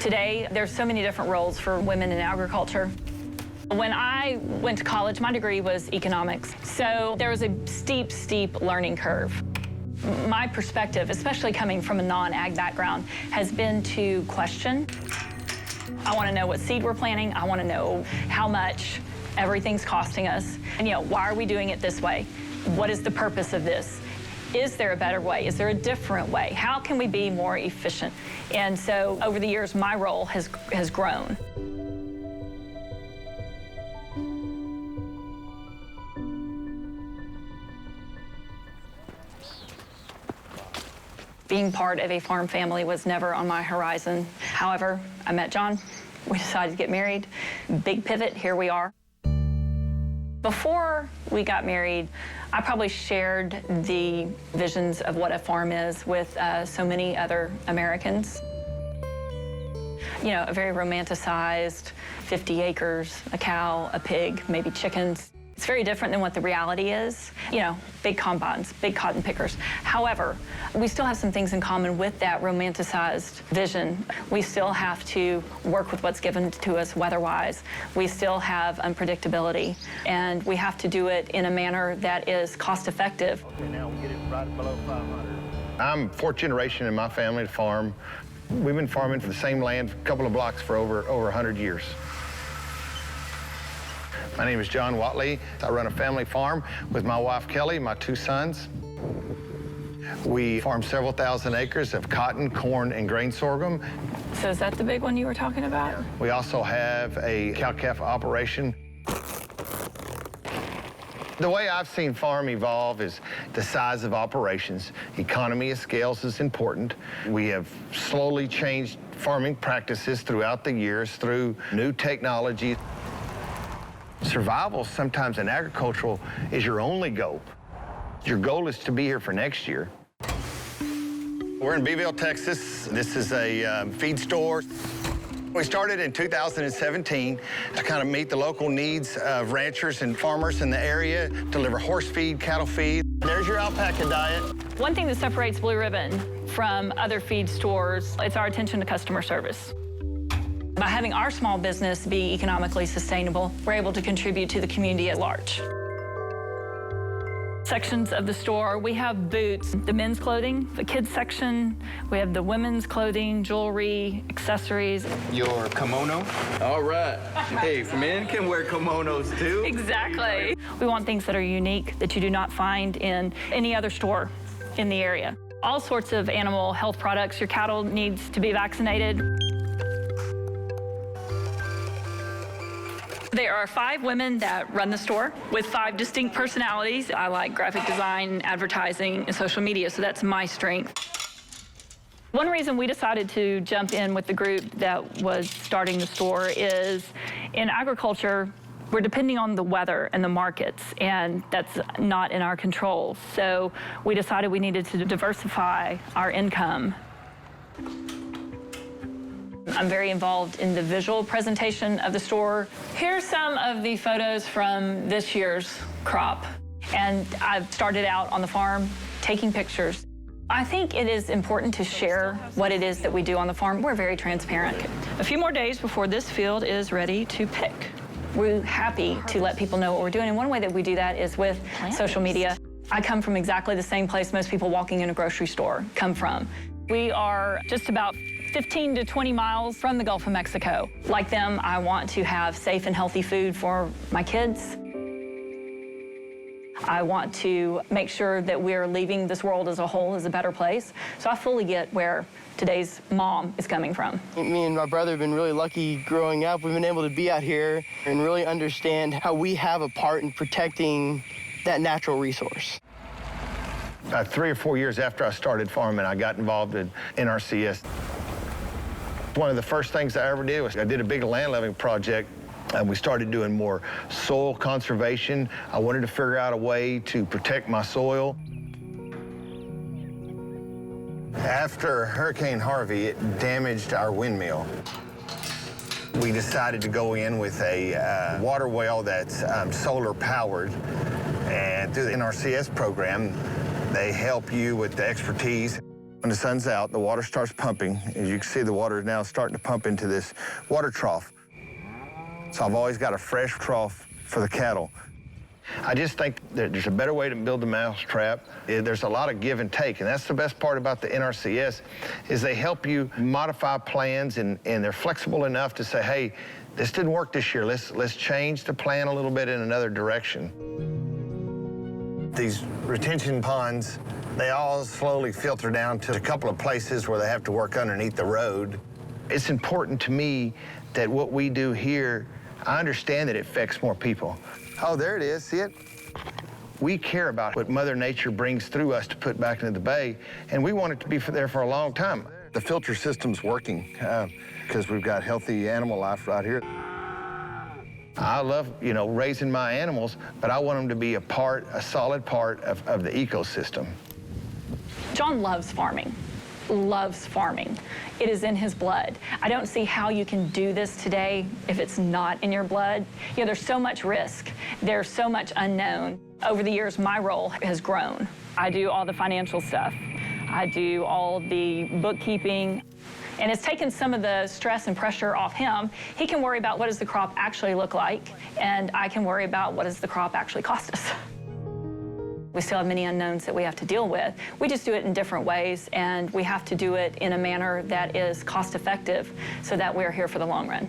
Today, there's so many different roles for women in agriculture. When I went to college, my degree was economics, so there was a steep, steep learning curve. My perspective, especially coming from a non-ag background, has been to question. I want to know what seed we're planting. I want to know how much everything's costing us. And, why are we doing it this way? What is the purpose of this? Is there a better way? Is there a different way? How can we be more efficient? And so over the years, my role has grown. Being part of a farm family was never on my horizon. However, I met John. We decided to get married. Big pivot, here we are. Before we got married, I probably shared the visions of what a farm is with so many other Americans. A very romanticized 50 acres, a cow, a pig, maybe chickens. It's very different than what the reality is. Big combines, big cotton pickers. However, we still have some things in common with that romanticized vision. We still have to work with what's given to us weather-wise. We still have unpredictability, and we have to do it in a manner that is cost-effective. Okay, now we get it right below 500. I'm fourth generation in my family to farm. We've been farming for the same land, a couple of blocks for over 100 years. My name is John Watley. I run a family farm with my wife, Kelly, and my two sons. We farm several thousand acres of cotton, corn, and grain sorghum. So is that the big one you were talking about? We also have a cow-calf operation. The way I've seen farm evolve is the size of operations. Economy of scales is important. We have slowly changed farming practices throughout the years through new technology. Survival sometimes in agricultural is your only goal. Your goal is to be here for next year. We're in Beeville, Texas. This is a feed store. We started in 2017 to kind of meet the local needs of ranchers and farmers in the area, deliver horse feed, cattle feed. There's your alpaca diet. One thing that separates Blue Ribbon from other feed stores, it's our attention to customer service. By having our small business be economically sustainable, we're able to contribute to the community at large. Sections of the store, we have boots, the men's clothing, the kids section, we have the women's clothing, jewelry, accessories. Your kimono. All right. Hey, men can wear kimonos too. Exactly. We want things that are unique that you do not find in any other store in the area. All sorts of animal health products. Your cattle needs to be vaccinated. There are 5 women that run the store with 5 distinct personalities. I like graphic design, advertising, and social media, so that's my strength. One reason we decided to jump in with the group that was starting the store is in agriculture, we're depending on the weather and the markets, and that's not in our control. So we decided we needed to diversify our income. I'm very involved in the visual presentation of the store. Here's some of the photos from this year's crop. And I've started out on the farm taking pictures. I think it is important to share what it is that we do on the farm. We're very transparent. A few more days before this field is ready to pick. We're happy to let people know what we're doing. And one way that we do that is with social media. I come from exactly the same place most people walking in a grocery store come from. We are just about 15 to 20 miles from the Gulf of Mexico. Like them, I want to have safe and healthy food for my kids. I want to make sure that we're leaving this world as a whole as a better place. So I fully get where today's mom is coming from. Me and my brother have been really lucky growing up. We've been able to be out here and really understand how we have a part in protecting that natural resource. 3 or 4 years after I started farming, I got involved in NRCS. One of the first things I ever did was I did a big land leveling project, and we started doing more soil conservation. I wanted to figure out a way to protect my soil. After Hurricane Harvey, it damaged our windmill. We decided to go in with a water well that's solar powered, and through the NRCS program, they help you with the expertise. When the sun's out, the water starts pumping. As you can see, the water is now starting to pump into this water trough. So I've always got a fresh trough for the cattle. I just think that there's a better way to build the mouse trap. There's a lot of give and take, and that's the best part about the NRCS, is they help you modify plans, and they're flexible enough to say, hey, this didn't work this year. Let's change the plan a little bit in another direction. These retention ponds, they all slowly filter down to a couple of places where they have to work underneath the road. It's important to me that what we do here, I understand that it affects more people. Oh, there it is, see it? We care about what Mother Nature brings through us to put back into the bay, and we want it to be there for a long time. The filter system's working because we've got healthy animal life right here. I love, raising my animals, but I want them to be a solid part of the ecosystem. John loves farming. Loves farming. It is in his blood. I don't see how you can do this today if it's not in your blood. There's so much risk. There's so much unknown. Over the years, my role has grown. I do all the financial stuff. I do all the bookkeeping. And it's taken some of the stress and pressure off him. He can worry about what does the crop actually look like, and I can worry about what does the crop actually cost us. We still have many unknowns that we have to deal with. We just do it in different ways, and we have to do it in a manner that is cost-effective so that we're here for the long run.